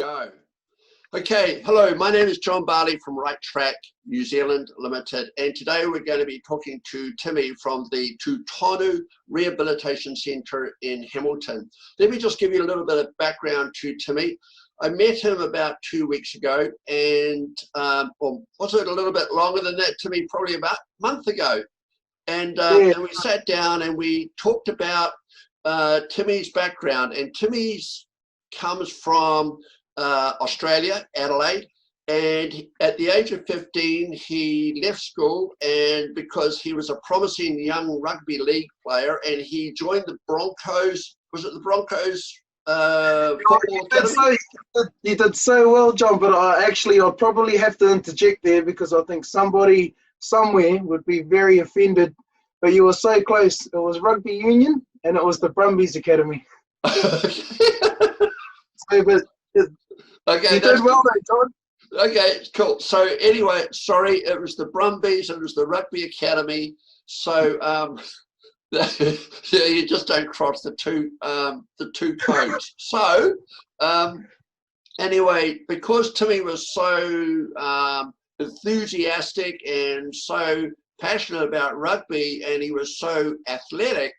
Go. Okay, hello, my name is John Barley from Right Track New Zealand Limited, and today we're going to be talking to Timi from the Tu Tonu Rehabilitation Centre in Hamilton. Let me just give you a little bit of background to Timi. I met him about 2 weeks ago, and or was it a little bit longer than that, Timi? Probably about a month ago. And we sat down and we talked about Timi's background, and Timi's comes from Australia, Adelaide, and at the age of 15 he left school, and because he was a promising young rugby league player, and he joined the Broncos. Was it the Broncos football academy? You did so well, John, but I'll probably have to interject there because I think somebody somewhere would be very offended, but you were so close. It was rugby union and it was the Brumbies Academy. Okay, you did well there, John. Okay, cool. So anyway, sorry, it was the Brumbies, it was the Rugby Academy. So you just don't cross the two codes. So anyway, because Timi was so enthusiastic and so passionate about rugby, and he was so athletic,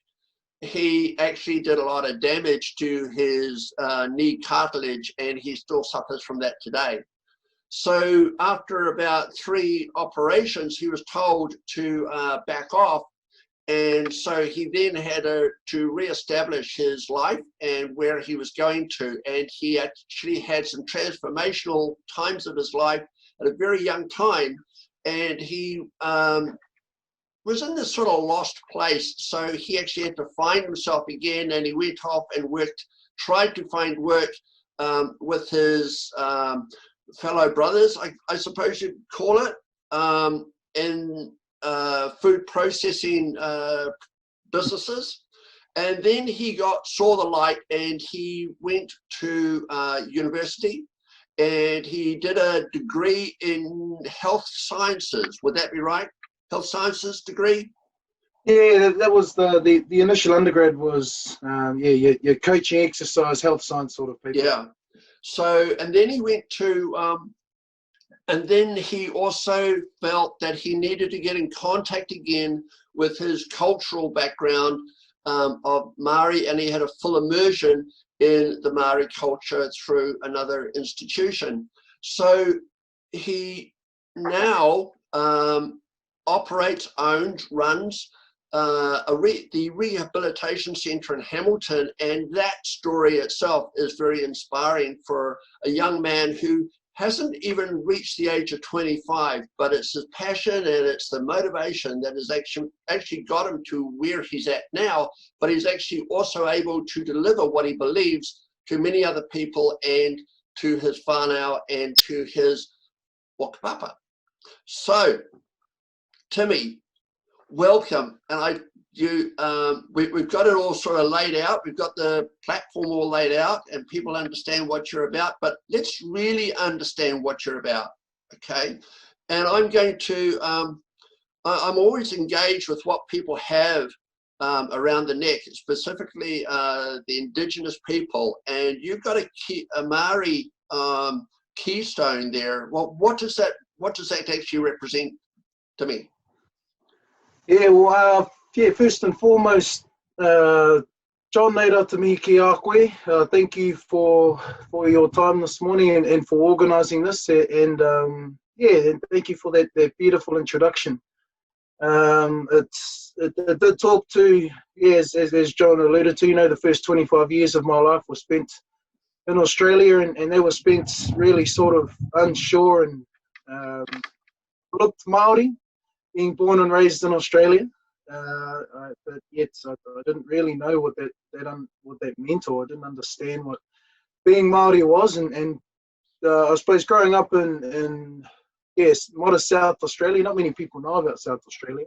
he actually did a lot of damage to his knee cartilage, and he still suffers from that today. So after about 3 operations, he was told to back off, and so he then had to reestablish his life and where he was going to, and he actually had some transformational times of his life at a very young time, and he was in this sort of lost place. So he actually had to find himself again, and he went off and tried to find work with his fellow brothers, I suppose you'd call it, in food processing businesses. And then he saw the light, and he went to university, and he did a degree in health sciences. Would that be right? Health sciences degree? Yeah, that was the initial undergrad was, your coaching, exercise, health science sort of people. Yeah. So, and then he went to, and then he also felt that he needed to get in contact again with his cultural background of Maori, and he had a full immersion in the Maori culture through another institution. So he now runs the Rehabilitation Centre in Hamilton, and that story itself is very inspiring for a young man who hasn't even reached the age of 25, but it's his passion and it's the motivation that has actually got him to where he's at now, but he's actually also able to deliver what he believes to many other people and to his whānau and to his whakapapa. So, Timi, welcome, and we've got it all sort of laid out. We've got the platform all laid out, and people understand what you're about. But let's really understand what you're about, okay? And I'm going to. I'm always engaged with what people have around the neck, specifically the Indigenous people. And you've got a Maori keystone there. Well, what does that actually represent to me? Yeah, well, first and foremost, John, nei rā te mihi ki a koe. Thank you for your time this morning and for organising this. And thank you for that beautiful introduction. It did talk to, as John alluded to, the first 25 years of my life were spent in Australia, and they were spent really sort of unsure and looked Māori, being born and raised in Australia, but yet I didn't really know what that meant, or I didn't understand what being Māori was, and I suppose growing up in modest South Australia, not many people know about South Australia.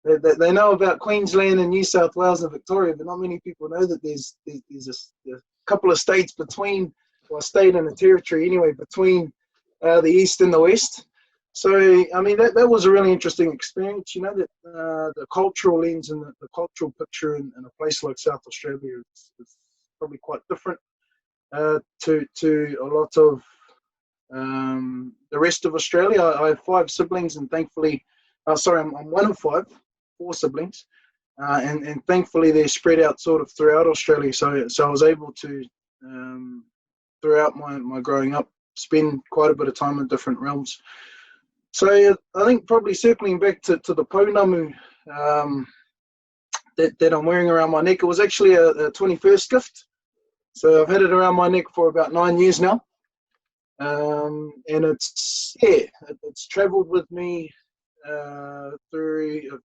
They know about Queensland and New South Wales and Victoria, but not many people know that there's a couple of states between, or a state and a territory anyway, between the east and the west. So, I mean, that was a really interesting experience, that the cultural lens and the cultural picture in a place like South Australia is probably quite different to a lot of the rest of Australia. I have 5 siblings, and thankfully, I'm one of 5, 4 siblings, and thankfully they're spread out sort of throughout Australia. So I was able to, throughout my growing up, spend quite a bit of time in different realms. So I think probably circling back to the pounamu that I'm wearing around my neck, it was actually a 21st gift. So I've had it around my neck for about 9 years now. And it's travelled with me through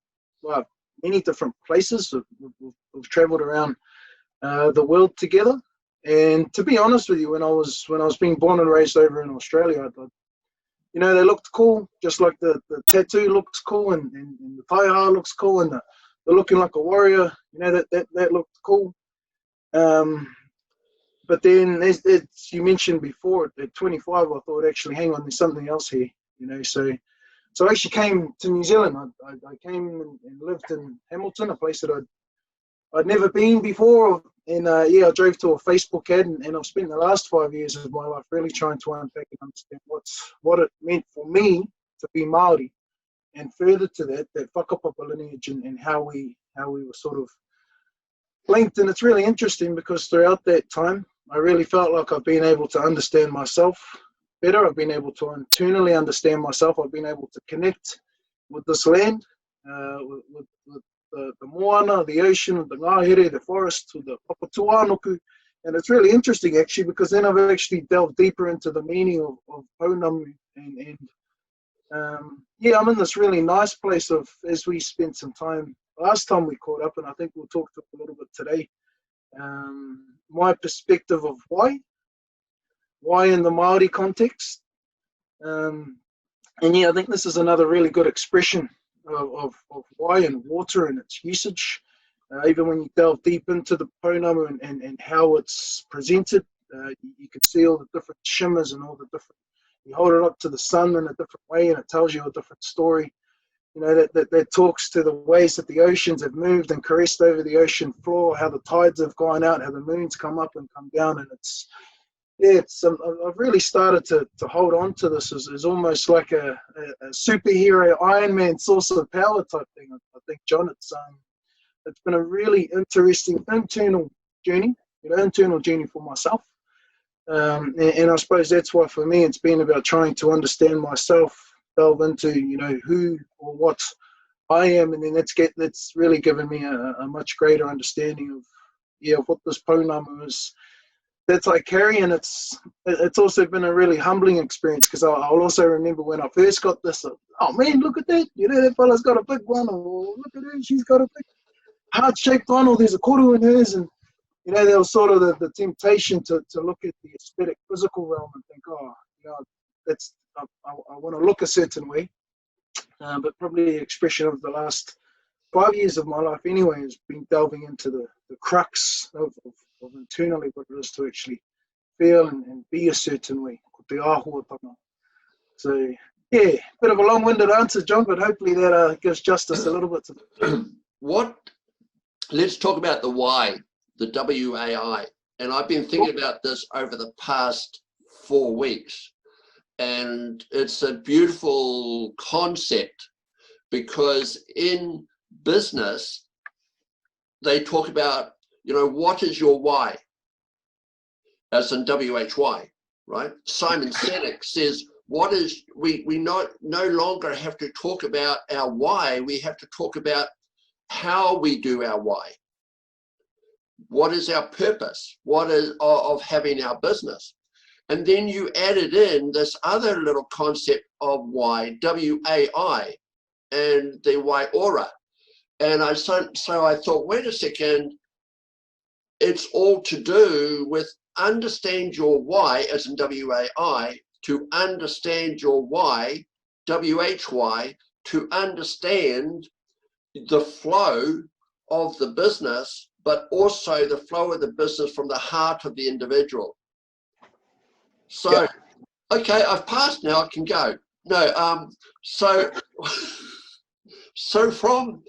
many different places. We've travelled around the world together. And to be honest with you, when I was being born and raised over in Australia, they looked cool, just like the tattoo looks cool, and the taiaha looks cool, and the looking like a warrior, that looked cool. But then, as you mentioned before, at 25, I thought, actually, hang on, there's something else here, So I actually came to New Zealand. I came and lived in Hamilton, a place that I'd never been before. And I drove to a Facebook ad, and I've spent the last 5 years of my life really trying to unpack and understand what it meant for me to be Māori, and further to that whakapapa lineage and how we were sort of linked. And it's really interesting because throughout that time, I really felt like I've been able to understand myself better. I've been able to internally understand myself. I've been able to connect with this land, with the moana, the ocean, the ngahere, the forest, the papatuanoku. And it's really interesting, actually, because then I've actually delved deeper into the meaning of pounamu. And I'm in this really nice place of, as we spent some time last time we caught up, and I think we'll talk to a little bit today, my perspective of why in the Māori context. I think this is another really good expression of why and water and its usage. Even when you delve deep into the pounamu and how it's presented, you can see all the different shimmers and all the different, you hold it up to the sun in a different way and it tells you a different story. That talks to the ways that the oceans have moved and caressed over the ocean floor, how the tides have gone out, how the moons come up and come down. And I've really started to hold on to this as almost like a superhero Iron Man source of power type thing. I think, John, it's been a really interesting internal journey for myself. And I suppose that's why for me it's been about trying to understand myself, delve into who or what I am, and then that's really given me a much greater understanding of what this pounamu is that I carry. And it's also been a really humbling experience, because I'll also remember when I first got this, oh man, look at that, that fella's got a big one, or look at her, she's got a big heart-shaped one, or there's a koru in hers. And there was sort of the temptation to look at the aesthetic physical realm and think, that's I want to look a certain way. But probably the expression of the last 5 years of my life anyway has been delving into the crux of internally what it is to actually feel and be a certain way. So, yeah, bit of a long-winded answer, John, but hopefully that gives justice a little bit to Let's talk about the why, the WAI. And I've been thinking about this over the past 4 weeks. And it's a beautiful concept, because in business, they talk about, what is your why? As in WHY, right? Simon Sinek says, we no longer have to talk about our why, we have to talk about how we do our why. What is our purpose? What is of having our business? And then you added in this other little concept of why, WAI, and the why aura. And so I thought, wait a second, it's all to do with understand your why, as in WAI, to understand your why, WHY, to understand the flow of the business, but also the flow of the business from the heart of the individual. So, okay, I've passed now, I can go. No, so from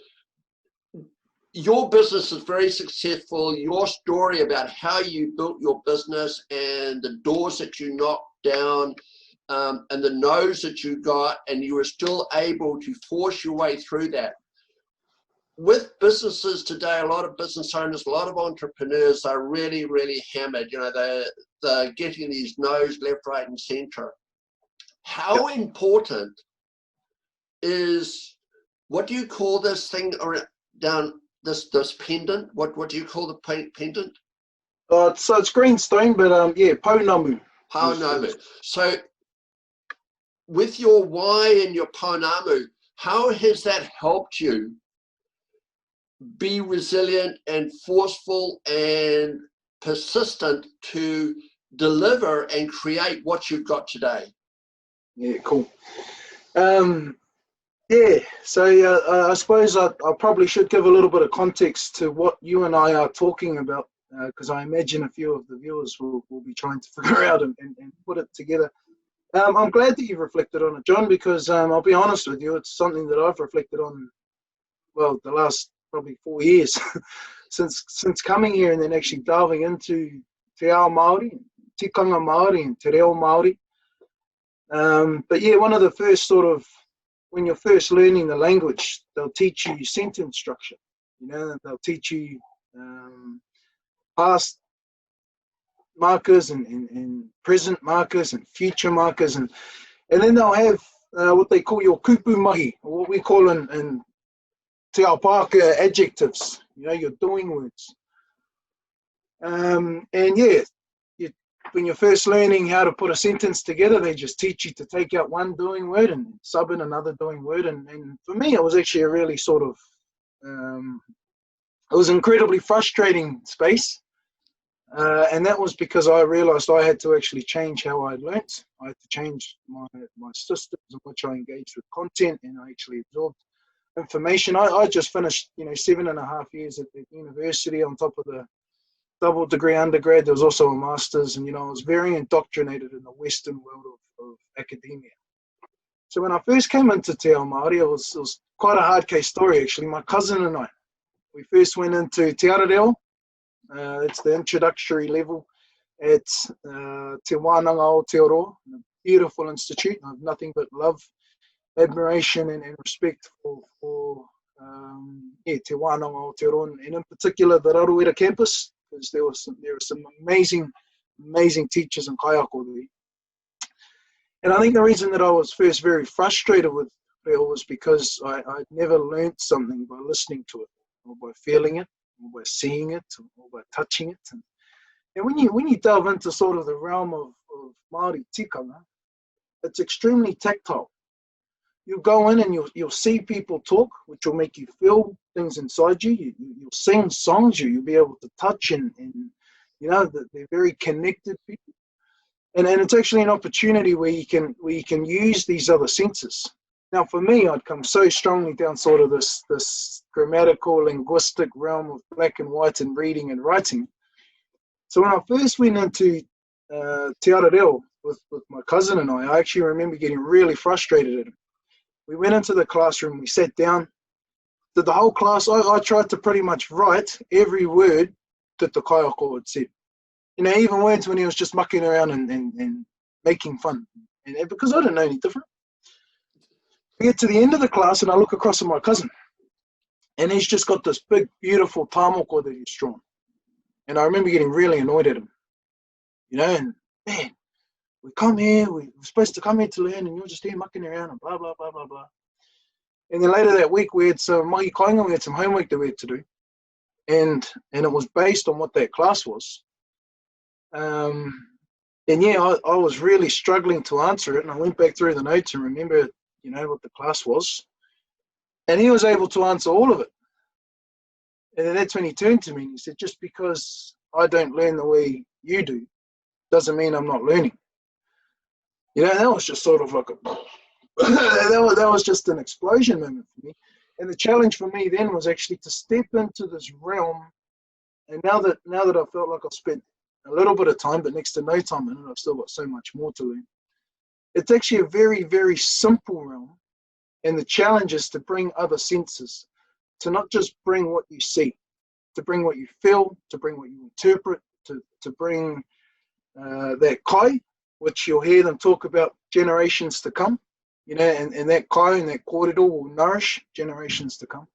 your business is very successful. Your story about how you built your business and the doors that you knocked down, and the no's that you got, and you were still able to force your way through that. With businesses today, a lot of business owners, a lot of entrepreneurs are really, really hammered. You know, they're getting these no's left, right, and center. How important is, what do you call this thing down this pendant? What do you call the pendant? So it's greenstone, but yeah, pounamu. Pounamu. So with your why and your pounamu, how has that helped you be resilient and forceful and persistent to deliver and create what you've got today? Yeah, cool. Yeah, so I suppose I probably should give a little bit of context to what you and I are talking about, because I imagine a few of the viewers will be trying to figure out and put it together. I'm glad that you've reflected on it, John, because I'll be honest with you, it's something that I've reflected on, well, the last probably 4 years since coming here and then actually delving into te ao Māori, tikanga Māori and te reo Māori. But yeah, one of the first sort of, when you're first learning the language, they'll teach you sentence structure. You know, they'll teach you past markers and present markers and future markers, and then they'll have what they call your kupu mahi, or what we call in te ao Pākehā adjectives. You know, your doing words. And yeah, when you're first learning how to put a sentence together, they just teach you to take out one doing word and sub in another doing word. And for me, it was actually a really sort of, it was an incredibly frustrating space. And that was because I realized I had to actually change how I learnt. I had to change my systems in which I engaged with content, and I actually absorbed information. I just finished, 7.5 years at the university on top of the double degree undergrad. There was also a master's, and I was very indoctrinated in the Western world of academia. So when I first came into te ao Māori, it was quite a hard case story actually. My cousin and I, we first went into te arareo. It's the introductory level at Te Wānanga o Te Oro, a beautiful institute. I have nothing but love, admiration and respect for Te Wānanga o Te Oro, and in particular the Raruera campus, because there were some amazing teachers and kaiako there. And I think the reason that I was first very frustrated with reo was because I'd never learned something by listening to it, or by feeling it, or by seeing it, or by touching it. And when you delve into sort of the realm of Māori tikanga, it's extremely tactile. You go in and you'll see people talk, which will make you feel things inside you. You'll sing songs, you'll be able to touch, and that they're very connected people. And it's actually an opportunity where you can use these other senses. Now, for me, I'd come so strongly down sort of this grammatical, linguistic realm of black and white and reading and writing. So when I first went into te arareo with my cousin and I actually remember getting really frustrated at him. We went into the classroom, we sat down, did the whole class. I tried to pretty much write every word that the kaiako had said. Even words when he was just mucking around and making fun. And because I didn't know any different. We get to the end of the class and I look across at my cousin. And he's just got this big, beautiful tamoko that he's drawn. And I remember getting really annoyed at him. And man, we come here, we're supposed to come here to learn, and you're just here mucking around and blah, blah, blah, blah, blah. And then later that week, we had some mahi kainga, we had some homework that we had to do. And it was based on what that class was. And yeah, I was really struggling to answer it, and I went back through the notes and remember, what the class was. And he was able to answer all of it. And then that's when he turned to me and he said, just because I don't learn the way you do, doesn't mean I'm not learning. That was just sort of like that was just an explosion moment for me. And the challenge for me then was actually to step into this realm. And now that I felt like I've spent a little bit of time, but next to no time in it, I've still got so much more to learn. It's actually a very, very simple realm. And the challenge is to bring other senses to not just bring what you see, to bring what you feel, to bring what you interpret, to bring that kai, which you'll hear them talk about generations to come, you know, and that kai and that kōrero will nourish generations to come.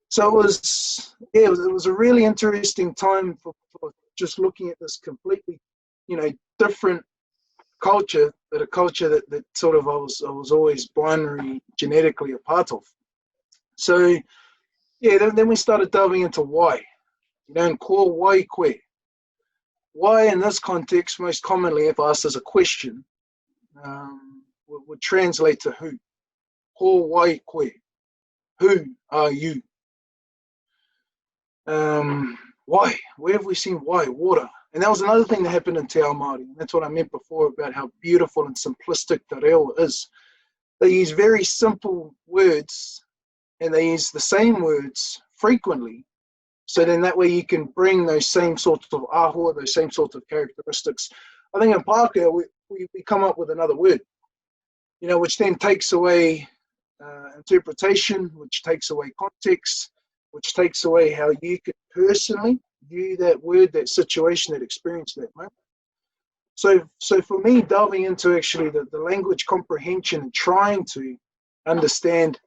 So it was a really interesting time for just looking at this completely, you know, different culture, but a culture that sort of I was always binary genetically a part of. So yeah, then we started delving into why, you know, and ko wai koe. Why in this context, most commonly if asked as a question, would translate to who. Ko wai koe. Who are you? Why? Where have we seen why? Water. And that was another thing that happened in Te Ao Māori. And that's what I meant before about how beautiful and simplistic te reo is. They use very simple words and they use the same words frequently. So then that way you can bring those same sorts of ahua, those same sorts of characteristics. I think in Pākehā, we come up with another word, you know, which then takes away interpretation, which takes away context, which takes away how you could personally view that word, that situation, that experience, that moment. So for me, delving into actually the language comprehension and trying to understand,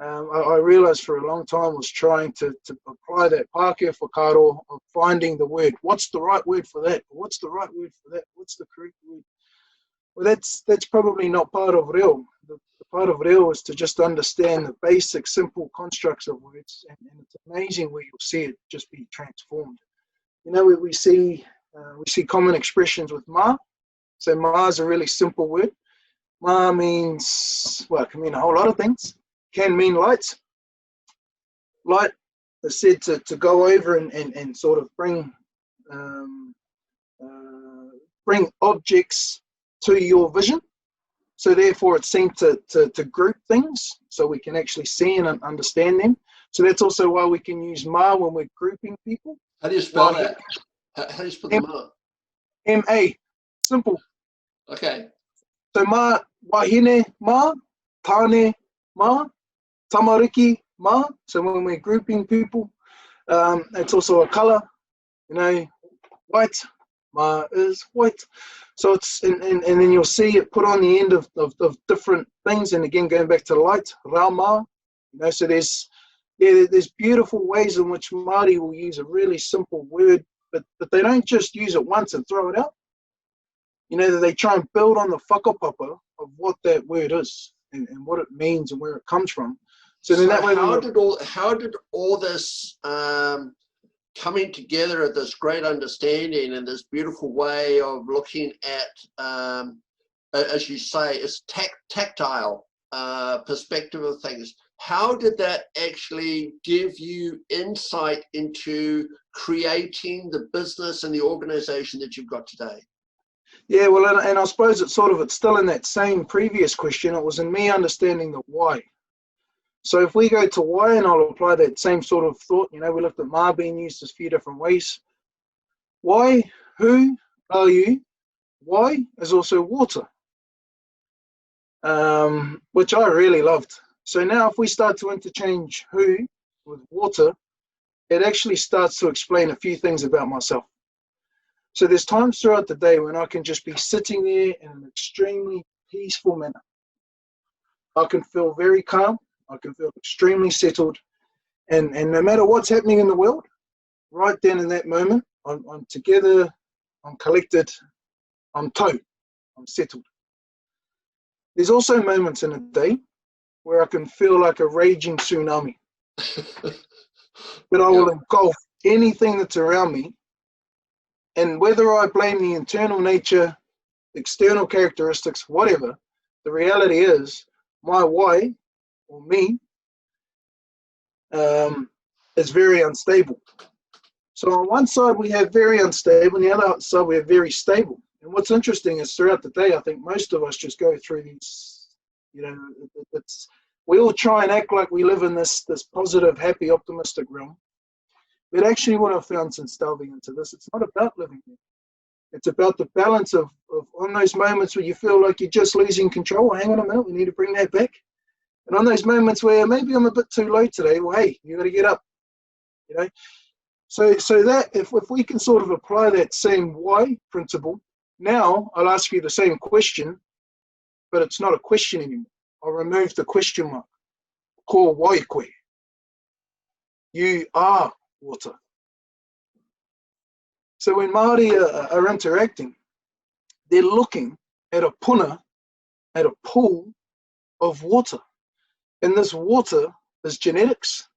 I realized for a long time was trying to apply that Pākehā whakaaro of finding the word. What's the right word for that? What's the right word for that? What's the correct word? Well, that's probably not part of reo. The part of reo is to just understand the basic, simple constructs of words, and it's amazing where you'll see it just be transformed. You know, we see common expressions with ma. So ma is a really simple word. Ma means, well, it can mean a whole lot of things. Can mean light. Light is said to go over and sort of bring objects to your vision. So therefore it's seen to group things so we can actually see and understand them. So that's also why we can use ma when we're grouping people. How do you spell that? How do you spell the ma? M-A. Simple. Okay. So ma, wahine ma, tane ma, tamariki ma. So when we're grouping people, it's also a color, you know, white. Ma is white. So it's and then you'll see it put on the end of different things. And again, going back to light, rama, you know, so there's beautiful ways in which Māori will use a really simple word, but they don't just use it once and throw it out. You know, they try and build on the whakapapa of what that word is and what it means and where it comes from. So then that way, how did all this coming together of this great understanding and this beautiful way of looking at, as you say, it's tactile perspective of things. How did that actually give you insight into creating the business and the organization that you've got today? Yeah, well, and I suppose it's still in that same previous question. It was in me understanding the why. So if we go to why, and I'll apply that same sort of thought, you know, we looked at ma being used a few different ways. Why, who are you? Why is also water, which I really loved. So now if we start to interchange who with water, it actually starts to explain a few things about myself. So there's times throughout the day when I can just be sitting there in an extremely peaceful manner. I can feel very calm. I can feel extremely settled. And no matter what's happening in the world, right then in that moment, I'm together, I'm collected, I'm tau, I'm settled. There's also moments in a day where I can feel like a raging tsunami. But I will engulf anything that's around me. And whether I blame the internal nature, external characteristics, whatever, the reality is my why, or me, is very unstable. So on one side we have very unstable, and the other side we have very stable. And what's interesting is throughout the day, I think most of us just go through these, you know, we all try and act like we live in this positive, happy, optimistic realm. But actually what I've found since delving into this, it's not about living there. It's about the balance of on those moments where you feel like you're just losing control. Hang on a minute, we need to bring that back. And on those moments where maybe I'm a bit too low today, well, hey, you got to get up, you know. So that if we can sort of apply that same why principle, now I'll ask you the same question, but it's not a question anymore. I'll remove the question mark. Ko wai koe. You are water. So when Māori are interacting, they're looking at a puna, at a pool of water. And this water is genetics.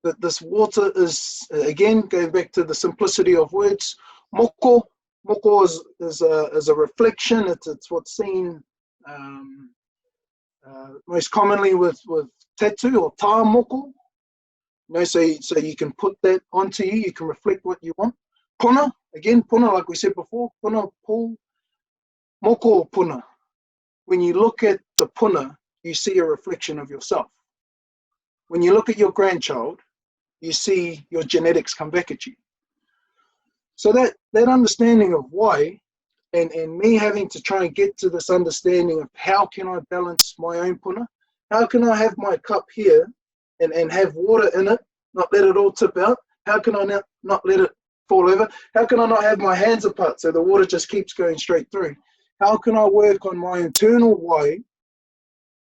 That this water is, again, going back to the simplicity of words, moko. Moko is a reflection. It's what's seen most commonly with tattoo or tā moko. You know, so you can put that onto you. You can reflect what you want. Puna, again, puna, like we said before, puna, pool, moko puna. When you look at the puna, you see a reflection of yourself. When you look at your grandchild, you see your genetics come back at you. So that understanding of why, and me having to try and get to this understanding of how can I balance my own puna, how can I have my cup here and have water in it, not let it all tip out, how can I not let it fall over, how can I not have my hands apart so the water just keeps going straight through, how can I work on my internal why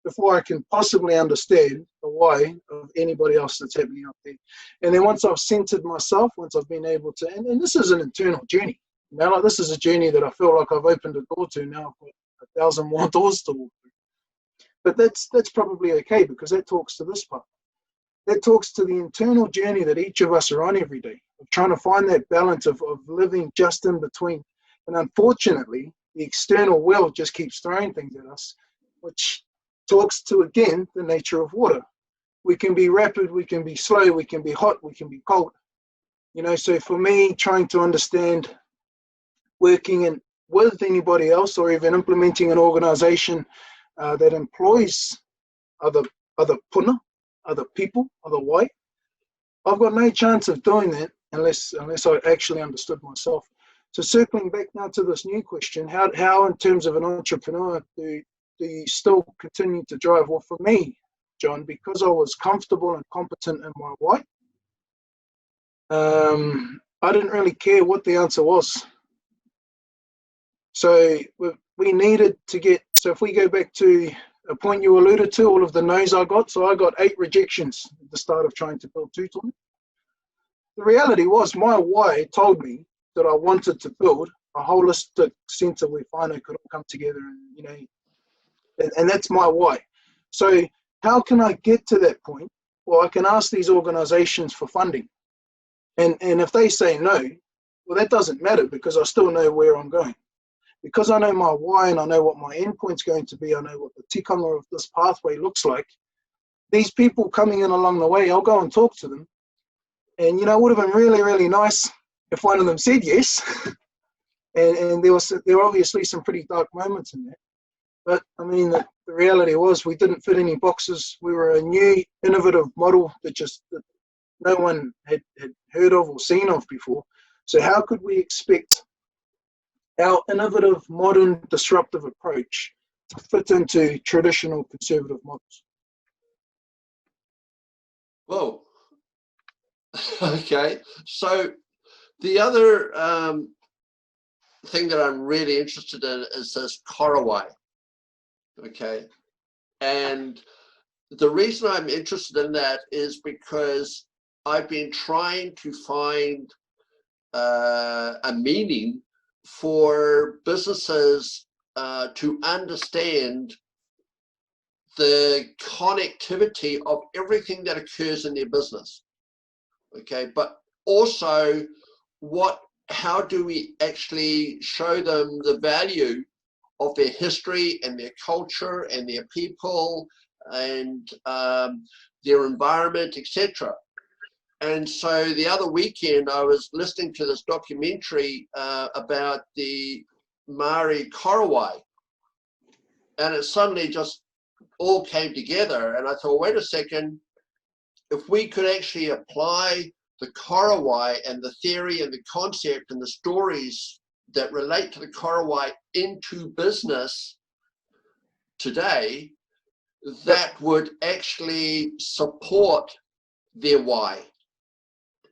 before I can possibly understand the why of anybody else that's happening up there. And then once I've centered myself, once I've been able to, and this is an internal journey. Now, like, this is a journey that I feel like I've opened a door to now. I've got 1,000 more doors to walk through. But that's probably okay, because that talks to this part. That talks to the internal journey that each of us are on every day, of trying to find that balance of living just in between. And unfortunately, the external world just keeps throwing things at us, which talks to, again, the nature of water. We can be rapid, we can be slow, we can be hot, we can be cold. You know, so for me, trying to understand working with anybody else, or even implementing an organization that employs other puna, other people, other white, I've got no chance of doing that unless I actually understood myself. So circling back now to this new question, how in terms of an entrepreneur do you still continue to drive? Well, for me, John, because I was comfortable and competent in my why, I didn't really care what the answer was. So we needed to get, so if we go back to a point you alluded to, all of the no's I got, so I got 8 rejections at the start of trying to build Tu Tonu. The reality was my why told me that I wanted to build a holistic centre where whānau could all come together, and you know, and that's my why. So how can I get to that point? Well, I can ask these organisations for funding, and if they say no, well, that doesn't matter, because I still know where I'm going. Because I know my why and I know what my endpoint's going to be, I know what the tikanga of this pathway looks like, these people coming in along the way, I'll go and talk to them. And, you know, it would have been really, really nice if one of them said yes. and there were obviously some pretty dark moments in that. But, I mean, the reality was we didn't fit any boxes. We were a new, innovative model that no one had heard of or seen of before. So how could we expect our innovative, modern, disruptive approach to fit into traditional conservative models? Whoa. Okay. So the other thing that I'm really interested in is this karawai. Okay. And the reason I'm interested in that is because I've been trying to find a meaning for businesses to understand the connectivity of everything that occurs in their business. Okay, but also how do we actually show them the value of their history and their culture and their people and their environment, etc. And so the other weekend I was listening to this documentary about the Maori karawai, and it suddenly just all came together, and I thought, wait a second, if we could actually apply the karawai and the theory and the concept and the stories that relate to the karawai into business today, that would actually support their why,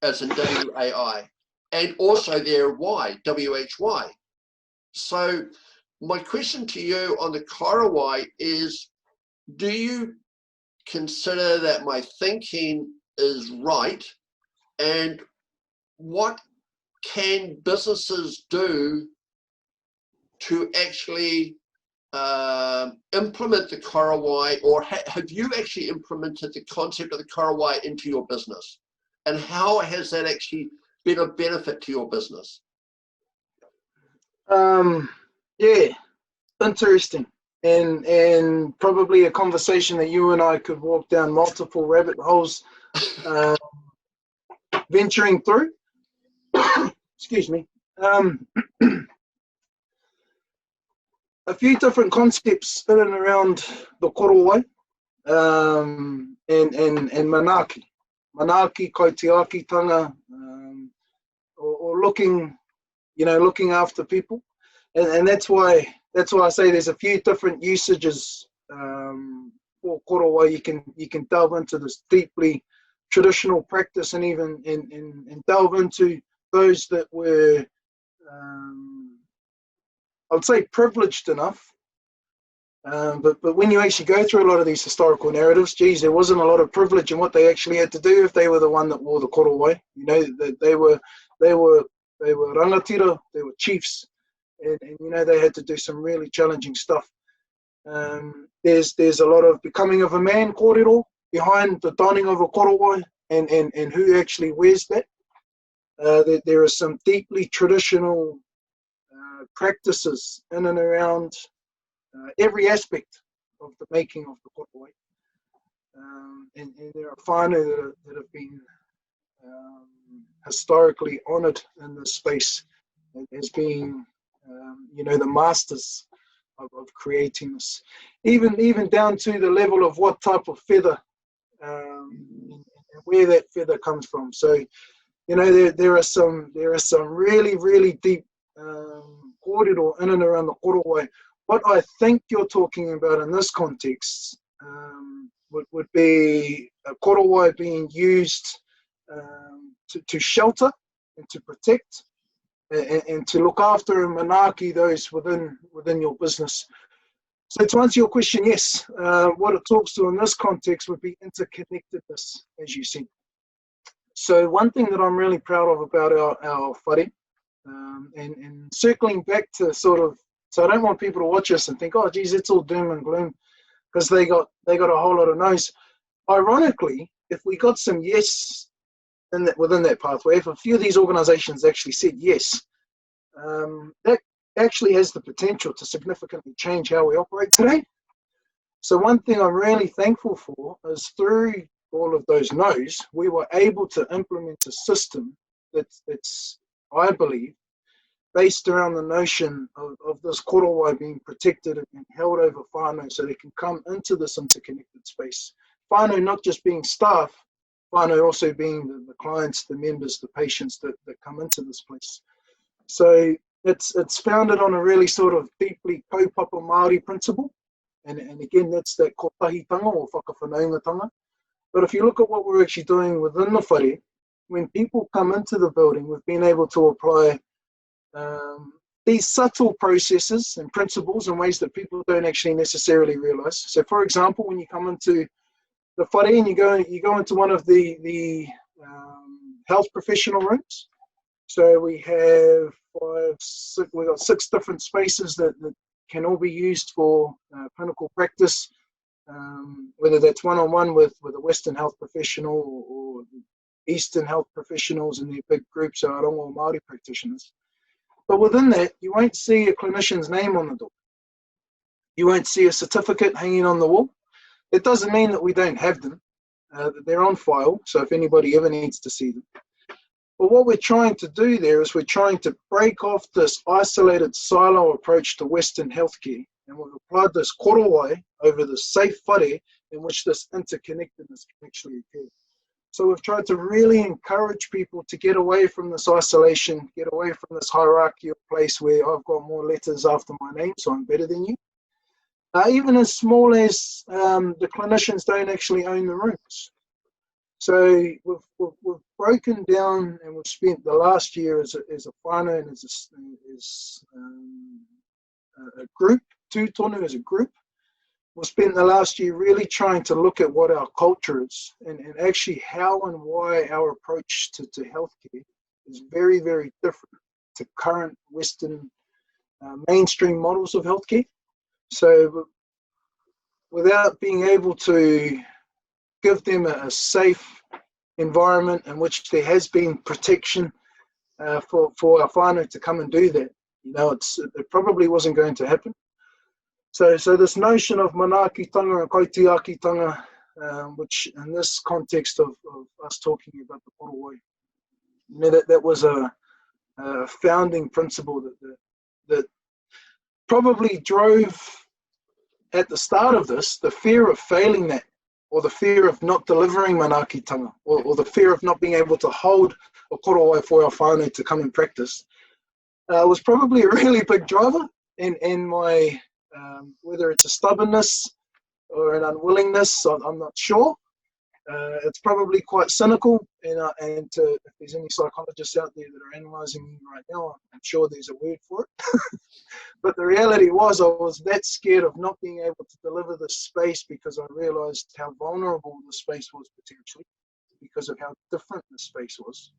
as in WAI, and also their why, WHY. So my question to you on the Korowai is, do you consider that my thinking is right? And what can businesses do to actually implement the Korowai, or have you actually implemented the concept of the Korowai into your business? And how has that actually been a benefit to your business? Yeah, interesting. And probably a conversation that you and I could walk down multiple rabbit holes venturing through. Excuse me. A few different concepts in and around the Korowai and manaki. Manaki, kaitiakitanga, or looking, looking after people. And that's why I say there's a few different usages for Korowai. You can delve into this deeply traditional practice, and even and delve into those that were I would say privileged enough. But when you actually go through a lot of these historical narratives, geez, there wasn't a lot of privilege in what they actually had to do if they were the one that wore the Korowai. They were rangatira, they were chiefs, and they had to do some really challenging stuff. There's a lot of becoming of a man kōrero behind the donning of a Korowai and who actually wears that. There are some deeply traditional practices in and around every aspect of the making of the Korowai. And there are whānau that have been historically honoured in this space as being, the masters of creating this. Even down to the level of what type of feather and where that feather comes from. So, there are some really, really deep kōrero in and around the Korowai. What I think you're talking about in this context would be a Korowai being used to shelter and to protect and to look after and manaki those within your business. So to answer your question, yes, what it talks to in this context would be interconnectedness, as you said. So one thing that I'm really proud of about our whare, and circling back to sort of, so I don't want people to watch us and think, oh, geez, it's all doom and gloom, because they got a whole lot of no's. Ironically, if we got some yes within that pathway, if a few of these organizations actually said yes, that actually has the potential to significantly change how we operate today. So one thing I'm really thankful for is through all of those no's, we were able to implement a system that's I believe, based around the notion of this Korowai being protected and held over whānau so they can come into this interconnected space. Whānau not just being staff, whānau also being the clients, the members, the patients that come into this place. So it's founded on a really sort of deeply kaupapa Māori principle. And again, that's that kotahitanga or whakawhanaungatanga. But if you look at what we're actually doing within the whare, when people come into the building, we've been able to apply these subtle processes and principles in ways that people don't actually necessarily realize. So for example, when you come into the whare and you go into one of the health professional rooms. So we have we've got 6 different spaces that can all be used for clinical practice, whether that's one-on-one with a Western health professional or Eastern health professionals in their big groups, so Arongo Māori practitioners. But within that, you won't see a clinician's name on the door. You won't see a certificate hanging on the wall. It doesn't mean that we don't have them. They're on file, so if anybody ever needs to see them. But what we're trying to do there is we're trying to break off this isolated silo approach to Western healthcare, and we've applied this Korowai over the safe whare in which this interconnectedness can actually occur. So we've tried to really encourage people to get away from this isolation, get away from this hierarchical place where I've got more letters after my name, so I'm better than you. even as small as the clinicians don't actually own the rooms. So we've broken down, and we've spent the last year as a whānau and as a group, Tu Tonu as a group, we've spent the last year really trying to look at what our culture is, and actually how and why our approach to healthcare is very, very different to current Western mainstream models of healthcare. So without being able to give them a safe environment in which there has been protection for our whānau to come and do that, it probably wasn't going to happen. So this notion of manaakitanga and kaitiakitanga, which in this context of us talking about the korowai, that was a founding principle that probably drove at the start of this the fear of failing that, or the fear of not delivering manaakitanga, or the fear of not being able to hold a korowai for our whānau to come and practice, was probably a really big driver in my, whether it's a stubbornness or an unwillingness, I'm not sure. It's probably quite cynical, and if there's any psychologists out there that are analysing me right now, I'm sure there's a word for it. But the reality was, I was that scared of not being able to deliver this space because I realised how vulnerable the space was potentially, because of how different the space was.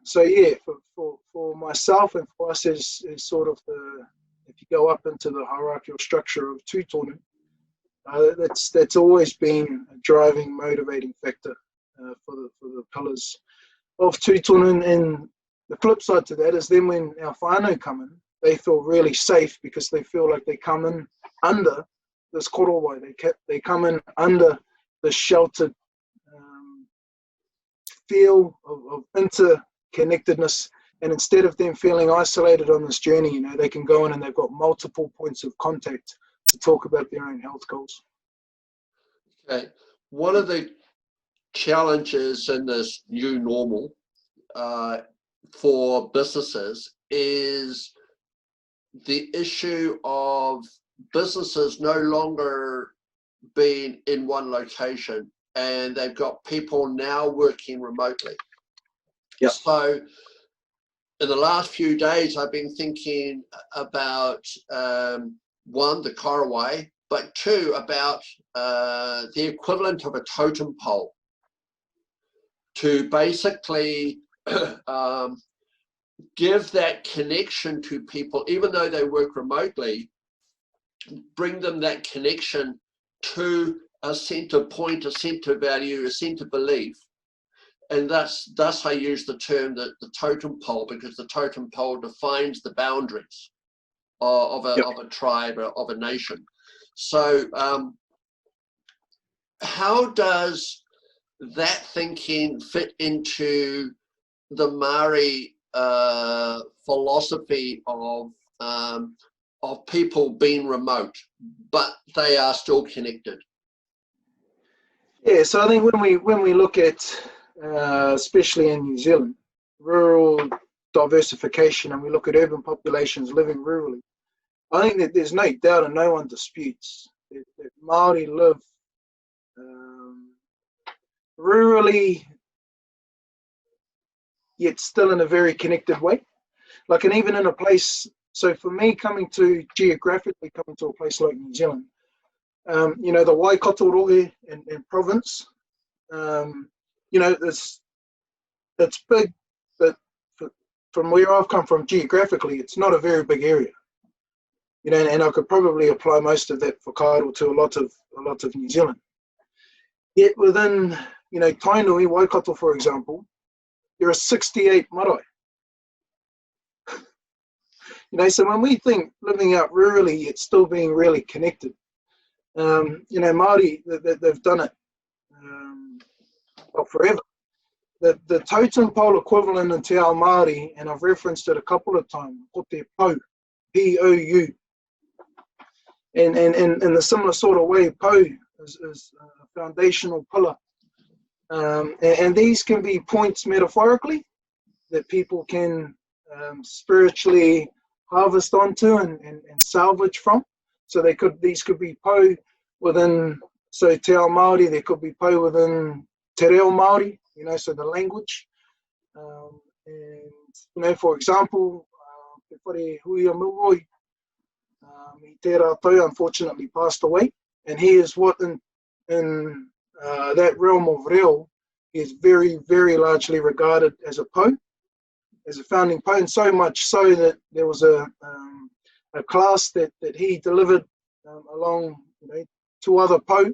So yeah, for myself and for us as sort of if you go up into the hierarchical structure of Tu Tonu, that's always been a driving, motivating factor for the pillars of Tu Tonu. And the flip side to that is then when our whānau come in, they feel really safe because they feel like they come in under this korowai. They come in under the sheltered feel of interconnectedness, and instead of them feeling isolated on this journey, they can go in and they've got multiple points of contact to talk about their own health goals. Okay, one of the challenges in this new normal for businesses is the issue of businesses no longer being in one location, and they've got people now working remotely. Yep. So in the last few days, I've been thinking about one, the korowai, but two, about the equivalent of a totem pole to basically give that connection to people, even though they work remotely, bring them that connection to a center point, a center value, a center belief. And thus I use the term the totem pole, because the totem pole defines the boundaries of a tribe or of a nation. So how does that thinking fit into the Maori philosophy of people being remote, but they are still connected? Yeah, so I think when we look at, especially in New Zealand, rural diversification, and we look at urban populations living rurally, I think that there's no doubt, and no one disputes, that Māori live rurally, yet still in a very connected way. Like, and even in a place, so for me, geographically coming to a place like New Zealand, the Waikato Rohe and province, it's big, but from where I've come from geographically, it's not a very big area. And I could probably apply most of that for Kairo to a lot of New Zealand. Yet within, Tainui, Waikato, for example, there are 68 marae. So when we think living out rurally, it's still being really connected. Māori, they've done it forever. The totem pole equivalent in Te Ao Māori, and I've referenced it a couple of times, ko te pou, P-O-U. And in the similar sort of way, pou is a foundational pillar. And these can be points metaphorically that people can spiritually harvest onto and salvage from. So these could be po within, so te ao Māori, there could be po within te reo Māori, you know, so the language. And, you know, for example, te whare hui a Milroi, I tērā tau unfortunately passed away, and he is what in that realm of reo, he is very, very largely regarded as a po, as a founding po, and so much so that there was a class that he delivered along, you know, to other po,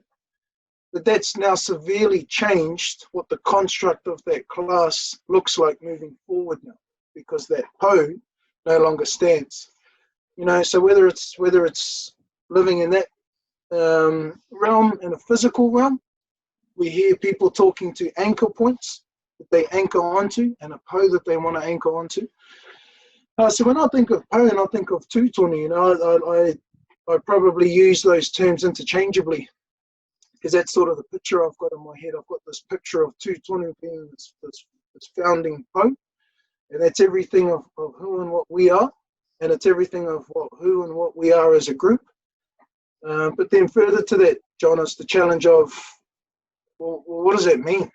but that's now severely changed what the construct of that class looks like moving forward now, because that po no longer stands. You know, so whether it's living in that realm, in a physical realm, we hear people talking to anchor points that they anchor onto, and a po that they want to anchor onto. So when I think of po and I think of Tu Tonu, you know, I probably use those terms interchangeably, because that's sort of the picture I've got in my head. I've got this picture of Tu Tonu being this founding po, and that's everything of who and what we are, and it's everything of who and what we are as a group. But then further to that, John, is the challenge of, well, what does that mean?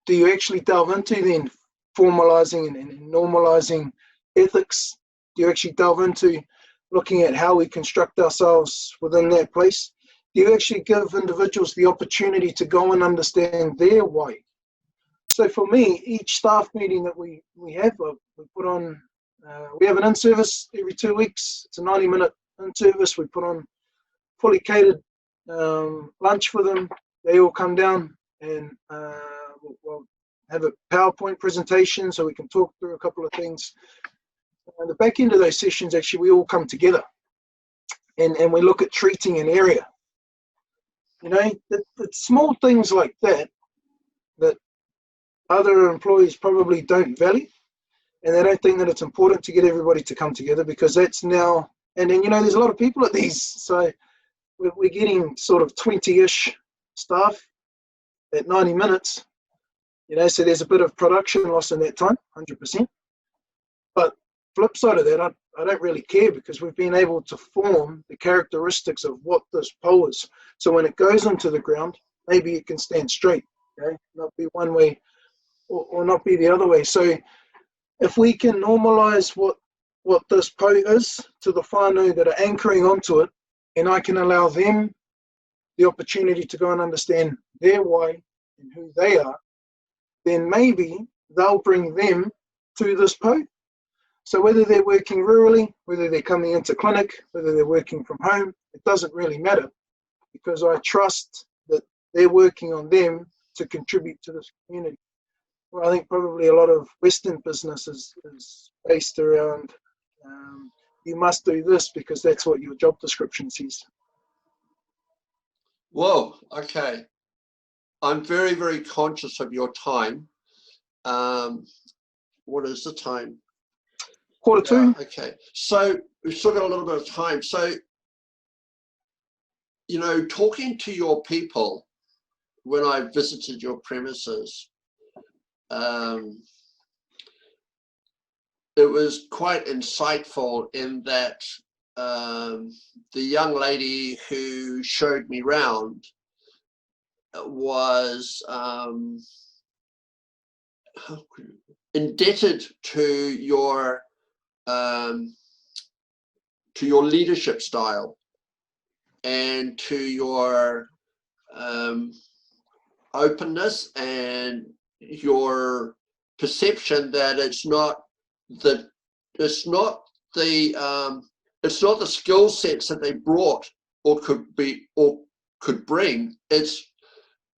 Do you actually delve into then formalizing and normalizing ethics? Do you actually delve into looking at how we construct ourselves within that place? Do you actually give individuals the opportunity to go and understand their why? So for me, each staff meeting that we have, we put on, we have an in-service every 2 weeks. It's a 90-minute in-service. We put on fully catered lunch for them. They all come down and we'll have a PowerPoint presentation so we can talk through a couple of things. And the back end of those sessions, actually, we all come together and we look at treating an area. You know, the small things like that other employees probably don't value, and they don't think that it's important to get everybody to come together, because that's now, and then, you know, there's a lot of people at these, so we're getting sort of 20-ish staff at 90 minutes, you know, so there's a bit of production loss in that time, 100%. But flip side of that, I don't really care, because we've been able to form the characteristics of what this po is. So when it goes into the ground, maybe it can stand straight, okay? Not be one way or not be the other way. So if we can normalize what this po is to the whānau that are anchoring onto it, and I can allow them the opportunity to go and understand their why and who they are, then maybe they'll bring them to this po. So whether they're working rurally, whether they're coming into clinic, whether they're working from home, it doesn't really matter, because I trust that they're working on them to contribute to this community. Well, I think probably a lot of Western business is based around you must do this because that's what your job description says. Whoa, okay. I'm very, very conscious of your time. What is the time? 1:45. Okay, so we've still got a little bit of time. So, you know, talking to your people when I visited your premises, it was quite insightful in that the young lady who showed me round was indebted to your leadership style and to your openness and your perception that it's not the skill sets that they brought or could bring. It's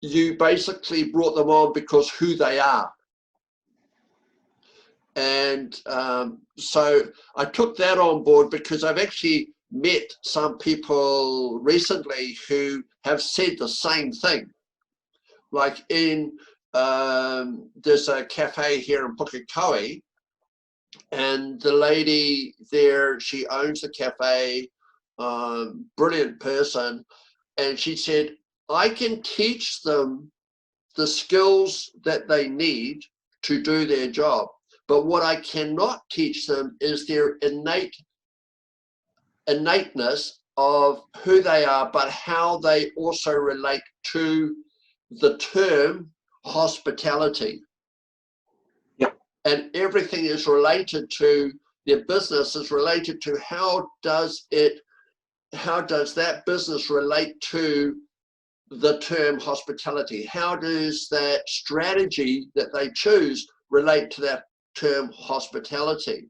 you basically brought them on because who they are. And so I took that on board, because I've actually met some people recently who have said the same thing. Like in there's a cafe here in Pukekohe, and the lady there, she owns the cafe, brilliant person, and she said, I can teach them the skills that they need to do their job, but what I cannot teach them is their innateness of who they are, but how they also relate to the term hospitality. Yep. And everything is related to their business, is related to how does that business relate to the term hospitality? How does that strategy that they choose relate to that term hospitality?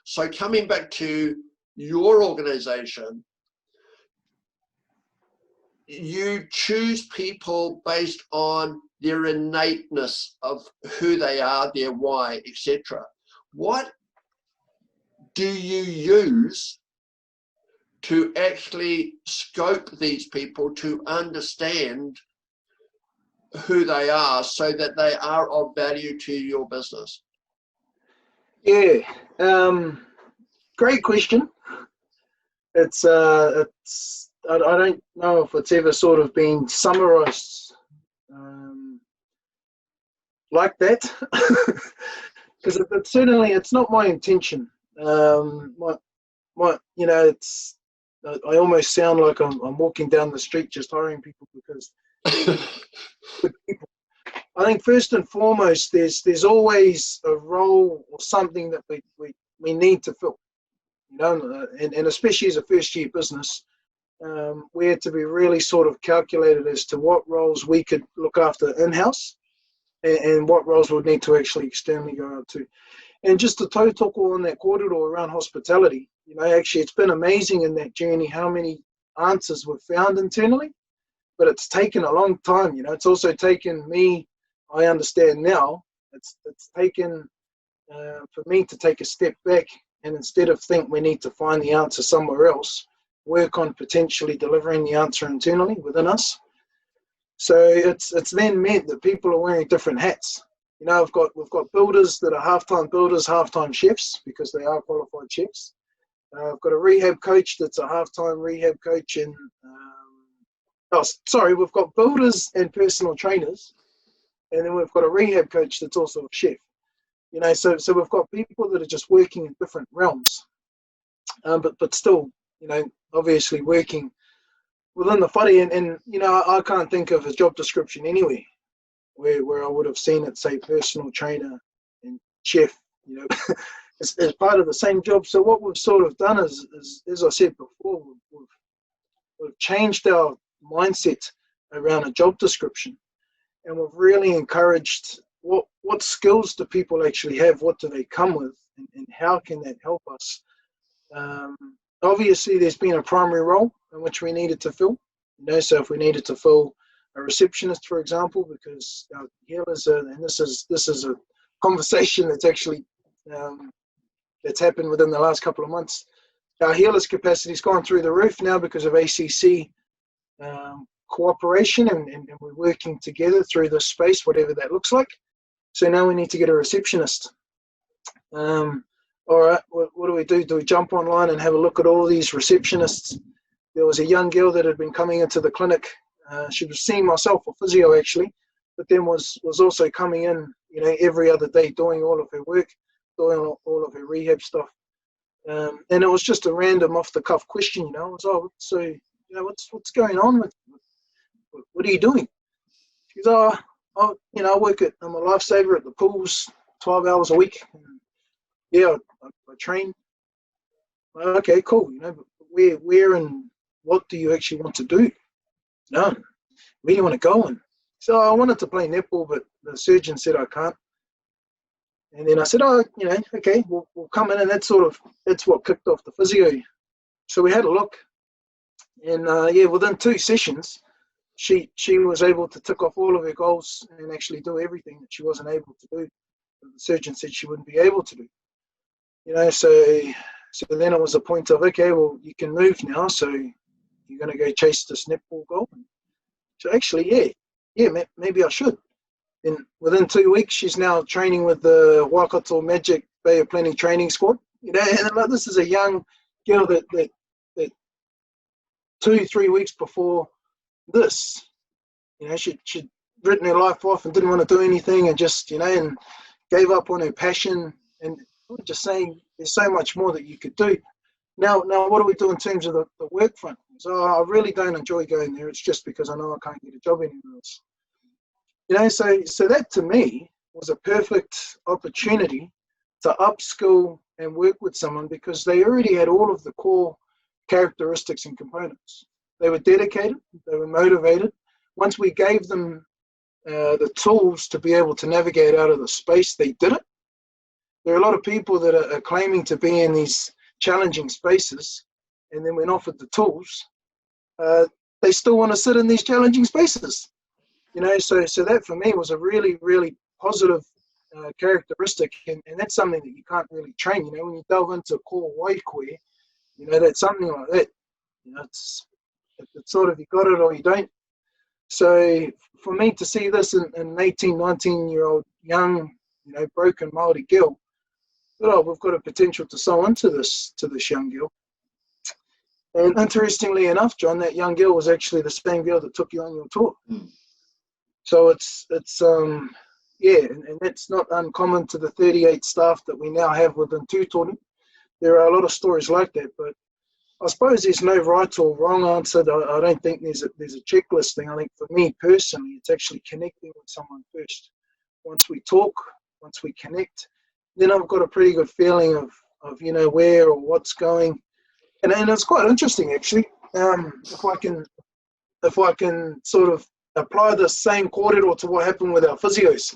So coming back to your organization, you choose people based on their innateness of who they are, their why, etc. What do you use to actually scope these people to understand who they are so that they are of value to your business? Yeah, great question. It's I don't know if it's ever sort of been summarized like that, because certainly it's not my intention. It's I almost sound like I'm walking down the street just hiring people, because I think first and foremost there's always a role or something that we need to fill, and especially as a first year business, we had to be really sort of calculated as to what roles we could look after in-house and what roles would need to actually externally go out to. And just to tautoko on that corridor around hospitality, actually it's been amazing in that journey how many answers we've found internally, but it's taken a long time. It's also taken me, I understand now, it's taken for me to take a step back and instead of think we need to find the answer somewhere else, work on potentially delivering the answer internally within us. So it's then meant that people are wearing different hats. We've got builders that are half-time builders, half-time chefs, because they are qualified chefs. I've got a rehab coach that's a half-time rehab coach, and we've got builders and personal trainers, and then we've got a rehab coach that's also a chef. So we've got people that are just working in different realms, but still, obviously working within the whare. And I can't think of a job description anywhere where I would have seen it say personal trainer and chef, as part of the same job. So what we've sort of done is as I said before, we've changed our mindset around a job description, and we've really encouraged what skills do people actually have, what do they come with, and how can that help us. Obviously there's been a primary role in which we needed to fill, so if we needed to fill a receptionist, for example, because our healers are, and this is a conversation that's actually that's happened within the last couple of months. Our healers' capacity's gone through the roof now because of ACC cooperation, and we're working together through this space, whatever that looks like. So now we need to get a receptionist. All right, what do we do? Do we jump online and have a look at all these receptionists? There was a young girl that had been coming into the clinic. She was seeing myself for physio actually, but then was also coming in, every other day doing all of her work, doing all of her rehab stuff. And it was just a random off-the-cuff question, I was, so, what's going on with, what are you doing? She goes, I work I'm a lifesaver at the pools, 12 hours a week. Yeah, I train. Okay, cool. But where and what do you actually want to do? No, where do you want to go? And so I wanted to play netball, but the surgeon said I can't. And then I said, okay, we'll come in, and that's what kicked off the physio. So we had a look, and within 2 sessions, she was able to tick off all of her goals and actually do everything that she wasn't able to do. The surgeon said she wouldn't be able to do. So then it was a point of, okay, well, you can move now, so you're going to go chase this netball goal. So actually, maybe I should. And within 2 weeks, she's now training with the Waikato Magic Bay of Plenty training squad. And this is a young girl that 2-3 weeks before this, she'd written her life off and didn't want to do anything, and just, and gave up on her passion. And just saying, there's so much more that you could do. Now what do we do in terms of the work front? So I really don't enjoy going there. It's just because I know I can't get a job anywhere else. So that to me was a perfect opportunity to upskill and work with someone, because they already had all of the core characteristics and components. They were dedicated, they were motivated. Once we gave them the tools to be able to navigate out of the space, they did it. There are a lot of people that are claiming to be in these challenging spaces, and then when offered the tools, they still want to sit in these challenging spaces. So that for me was a really, really positive characteristic, and that's something that you can't really train. When you delve into core waikoi, that's something like that. It's sort of, you got it or you don't. So for me to see this in an 18, 19-year-old young, broken Māori girl, we've got a potential to sew into this young girl. And interestingly enough, John, that young girl was actually the same girl that took you on your tour. So it's yeah, and that's not uncommon to the 38 staff that we now have within Tu Tonu. There are a lot of stories like that, but I suppose there's no right or wrong answer. I don't think there's a checklist thing. I think for me personally, it's actually connecting with someone first. Once we talk, once we connect, then I've got a pretty good feeling of where or what's going. And it's quite interesting actually. If I can sort of apply the same kōrero to what happened with our physios.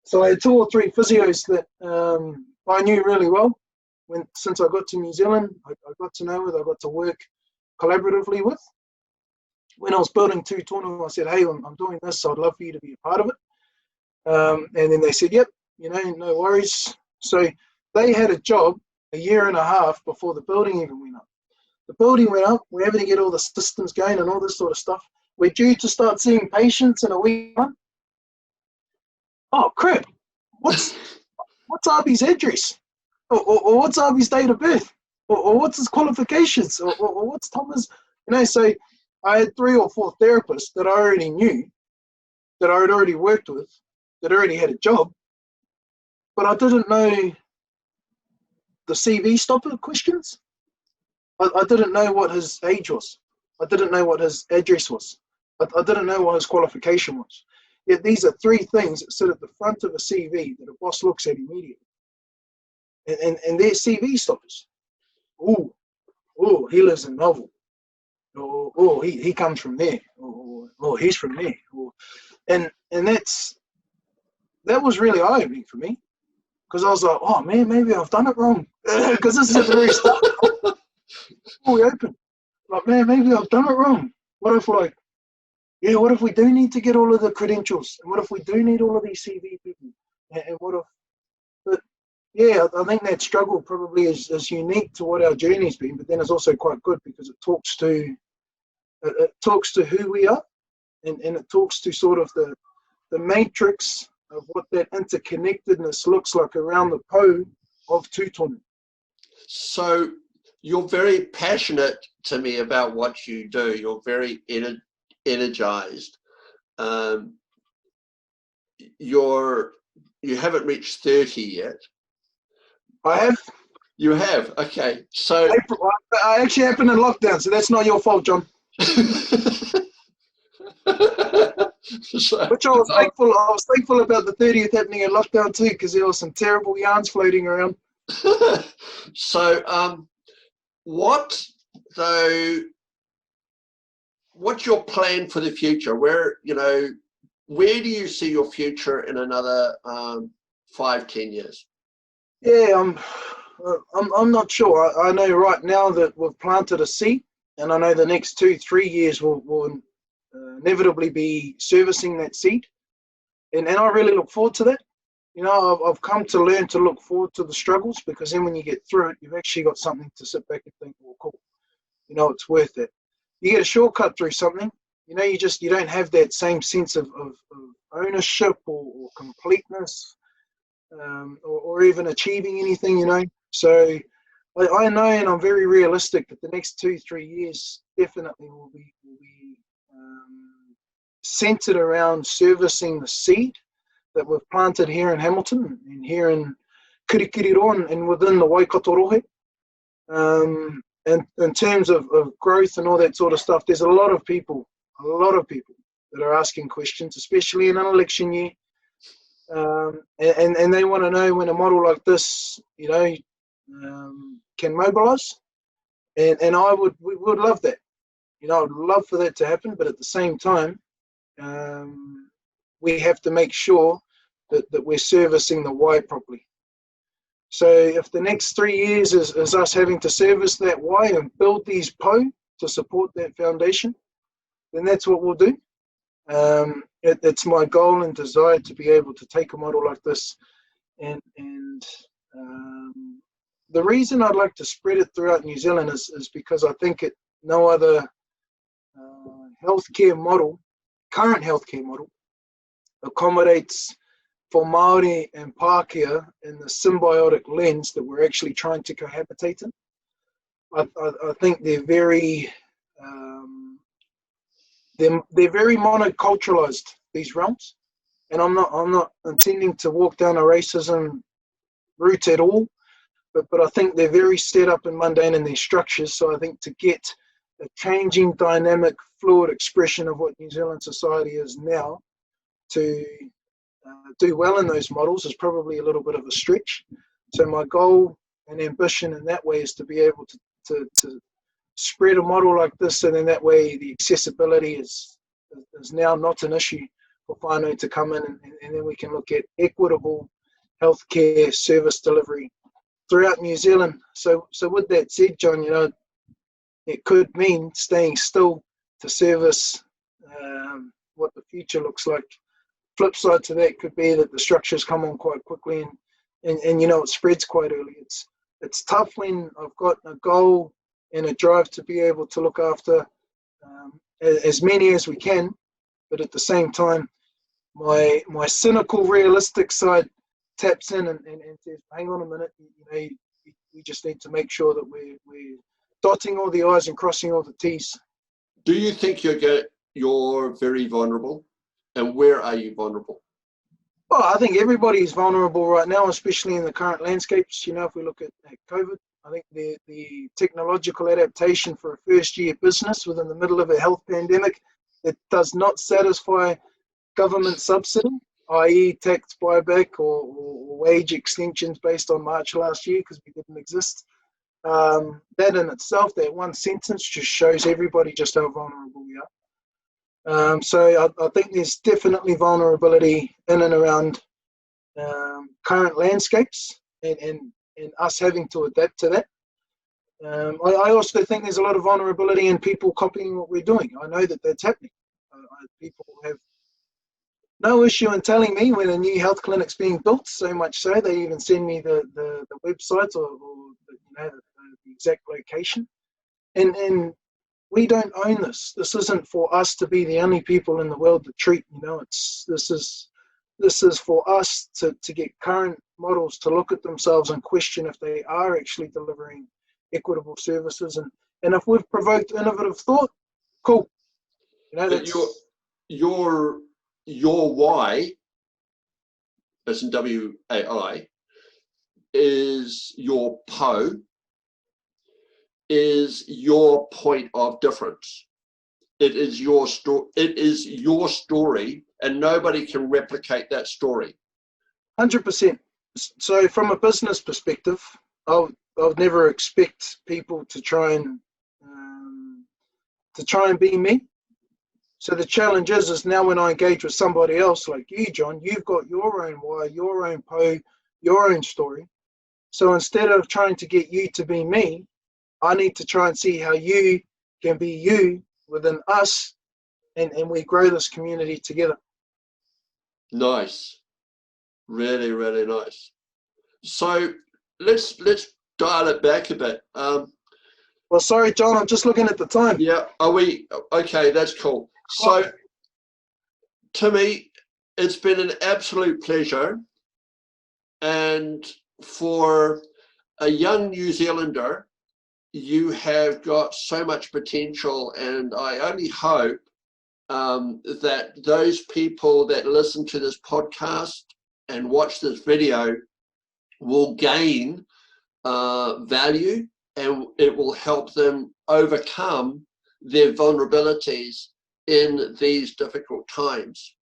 So I had 2 or 3 physios that I knew really well. Since I got to New Zealand, I got to know with, I got to work collaboratively with. When I was building Tu Tonu, I said, hey, I'm doing this, so I'd love for you to be a part of it. And then they said, yep, no worries. So they had a job a year and a half before the building even went up. The building went up, we're having to get all the systems going and all this sort of stuff. We're due to start seeing patients in a week. Oh, crap. What's Abi's address? Or what's Abi's date of birth? Or what's his qualifications? Or what's Thomas? So I had 3 or 4 therapists that I already knew, that I had already worked with, that already had a job, but I didn't know the CV stopper questions. I didn't know what his age was. I didn't know what his address was. I didn't know what his qualification was. Yet these are 3 things that sit at the front of a CV that a boss looks at immediately. And they're CV stoppers. Oh, he lives in Melville. Oh, he comes from there. Oh, he's from there. And that was really eye-opening for me, because I was like, oh man, maybe I've done it wrong. Because this is at the very start. Before we open, like, man, maybe I've done it wrong. What if we do need to get all of the credentials? And what if we do need all of these CV people? And what if? But yeah, I think that struggle probably is unique to what our journey's been, but then it's also quite good because it talks to who we are, and it talks to sort of the matrix of what that interconnectedness looks like around the po of Tu Tonu. So you're very passionate to me about what you do. You're very energized. You haven't reached 30 yet. I have. You have? Okay. So I actually happened in lockdown, so that's not your fault, John. Which I was thankful about the 30th happening in lockdown too, because there were some terrible yarns floating around. So what's your plan for the future? Where do you see your future in another 5-10 years? Yeah, I'm not sure. I know right now that we've planted a seed, and I know the next 2-3 years will inevitably be servicing that seed, and I really look forward to that. I've come to learn to look forward to the struggles, because then when you get through it, you've actually got something to sit back and think, well, cool, it's worth it. You get a shortcut through something, you don't have that same sense of ownership or completeness, or even achieving anything, So I know, and I'm very realistic, that the next 2-3 years definitely will be centered around servicing the seed that we've planted here in Hamilton and here in Kirikiriro and within the Waikato Rohe. and in terms of growth and all that sort of stuff, there's a lot of people that are asking questions, especially in an election year. And they want to know when a model like this, can mobilise. And we would love that. I'd love for that to happen, but at the same time, we have to make sure that we're servicing the why properly. So if the next 3 years is us having to service that why and build these PO to support that foundation, then that's what we'll do. It's my goal and desire to be able to take a model like this, and the reason I'd like to spread it throughout New Zealand is because I think no other current healthcare model accommodates for Māori and Pākehā in the symbiotic lens that we're actually trying to cohabitate in. I think they're very monoculturalized, these realms, and I'm not intending to walk down a racism route at all, but I think they're very set up and mundane in their structures. So I think to get a changing, dynamic, fluid expression of what New Zealand society is now to do well in those models is probably a little bit of a stretch. So my goal and ambition in that way is to be able to spread a model like this, and in that way the accessibility is now not an issue for whānau to come in, and then we can look at equitable healthcare service delivery throughout New Zealand. So with that said, John, it could mean staying still to service what the future looks like. Flip side to that could be that the structures come on quite quickly and it spreads quite early. It's tough when I've got a goal and a drive to be able to look after as many as we can, but at the same time, my cynical, realistic side taps in and says, hang on a minute, we just need to make sure that we're dotting all the I's and crossing all the T's. Do you think you're very vulnerable? And where are you vulnerable? Well, I think everybody's vulnerable right now, especially in the current landscapes. If we look at COVID, I think the technological adaptation for a first-year business within the middle of a health pandemic that does not satisfy government subsidy, i.e. tax buyback or wage extensions based on March last year because we didn't exist. That in itself, that one sentence just shows everybody just how vulnerable we are. So I think there's definitely vulnerability in and around current landscapes and us having to adapt to that. I also think there's a lot of vulnerability in people copying what we're doing. I know that that's happening. People have no issue in telling me when a new health clinic's being built, so much so they even send me the websites or the exact location. And we don't own this. This isn't for us to be the only people in the world to treat. This is for us to get current models to look at themselves and question if they are actually delivering equitable services. And if we've provoked innovative thought, cool. That's your why, as in WAI, is your PO, is your point of difference. It is your story. It is your story, and nobody can replicate that story. 100%. So, from a business perspective, I'll never expect people to try and be me. So the challenge is now when I engage with somebody else like you, John, you've got your own why, your own PO, your own story. So instead of trying to get you to be me, I need to try and see how you can be you within us, and we grow this community together. Nice. Really, really nice. So let's dial it back a bit. Well, sorry, John, I'm just looking at the time. Yeah, are we? Okay, that's cool. So, Timi, it's been an absolute pleasure. And for a young New Zealander, you have got so much potential, and I only hope that those people that listen to this podcast and watch this video will gain value and it will help them overcome their vulnerabilities in these difficult times.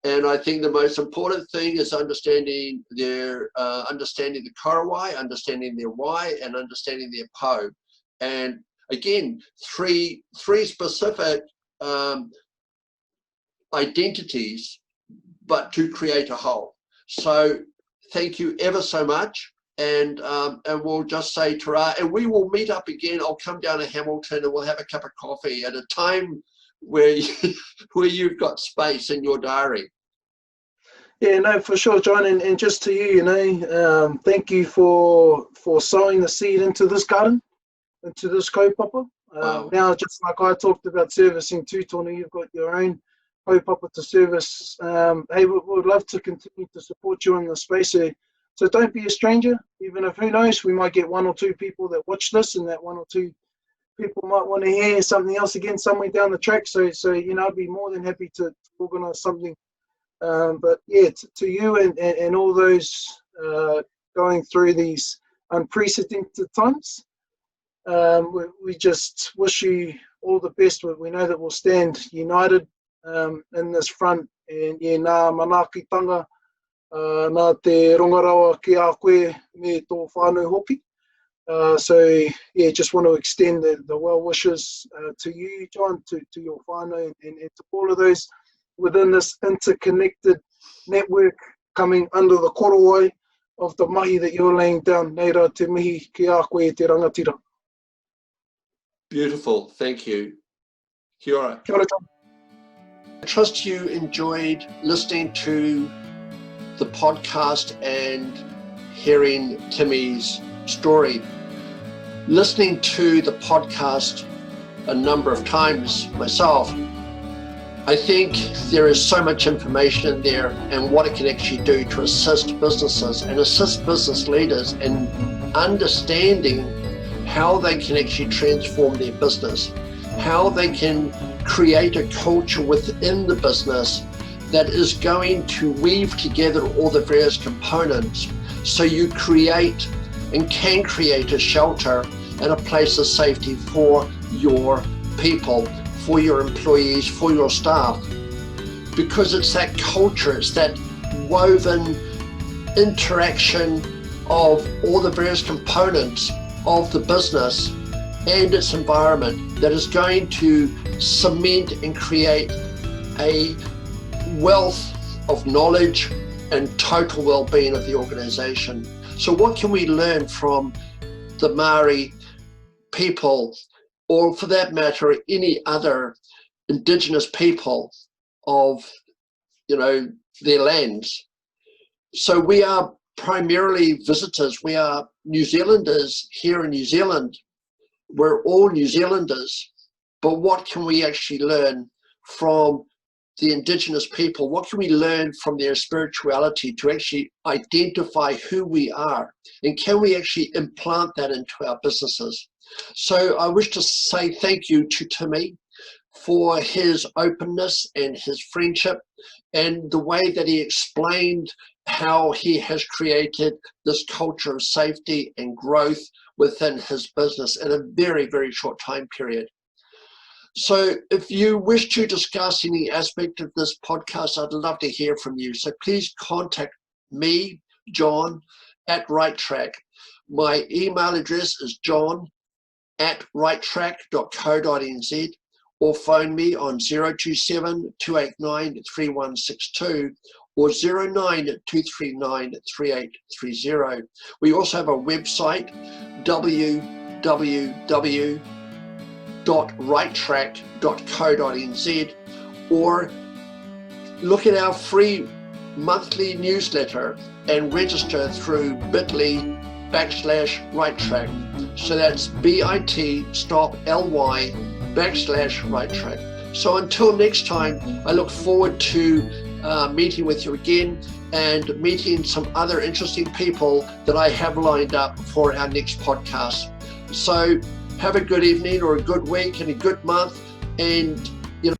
And I think the most important thing is understanding the karawai, understanding their why, and understanding their po. And again, three specific identities, but to create a whole. So thank you ever so much. And we'll just say ta-ra, and we will meet up again. I'll come down to Hamilton and we'll have a cup of coffee at a time where you've got space in your diary. Yeah, no, for sure, John. And just to you, thank you for sowing the seed into this garden, into this kaupapa. Now, just like I talked about servicing Tu Tonu, you've got your own kaupapa to service. Hey, we'd love to continue to support you in the space. So don't be a stranger, even if, who knows, we might get one or two people that watch this, and that one or two people might want to hear something else again somewhere down the track. So I'd be more than happy to organise something. But yeah, to you and all those going through these unprecedented times, we just wish you all the best. We know that we'll stand united in this front. And yeah, nā manaakitanga, nā te rongarawa ki a koe me tō whānau hoki. So yeah, just want to extend the well wishes to you, John, to your whānau, and to all of those within this interconnected network coming under the korowai of the mahi that you're laying down. Nei rā te mihi ki a koe te rangatira. Beautiful, thank you. Kia ora. Kia ora, John. I trust you enjoyed listening to the podcast and hearing Timi's story. Listening to the podcast a number of times myself, I think there is so much information in there and what it can actually do to assist businesses and assist business leaders in understanding how they can actually transform their business, how they can create a culture within the business that is going to weave together all the various components so you create and can create a shelter and a place of safety for your people, for your employees, for your staff. Because it's that culture, it's that woven interaction of all the various components of the business and its environment that is going to cement and create a wealth of knowledge and total well-being of the organization. So what can we learn from the Maori people, or for that matter, any other indigenous people of, their lands? So we are primarily visitors. We are New Zealanders here in New Zealand. We're all New Zealanders, but what can we actually learn from the indigenous people? What can we learn from their spirituality to actually identify who we are? And can we actually implant that into our businesses? So I wish to say thank you to Timi for his openness and his friendship and the way that he explained how he has created this culture of safety and growth within his business in a very, very short time period. So if you wish to discuss any aspect of this podcast, I'd love to hear from you. So please contact me, John, at Right Track. My email address is john@righttrack.co.nz, or phone me on 027 289 3162 or 09 239 We also have a website, www.righttrack.co.nz, or look at our free monthly newsletter and register through bit.ly/righttrack. So that's bit.ly/righttrack. So until next time, I look forward to meeting with you again and meeting some other interesting people that I have lined up for our next podcast. So have a good evening or a good week and a good month, and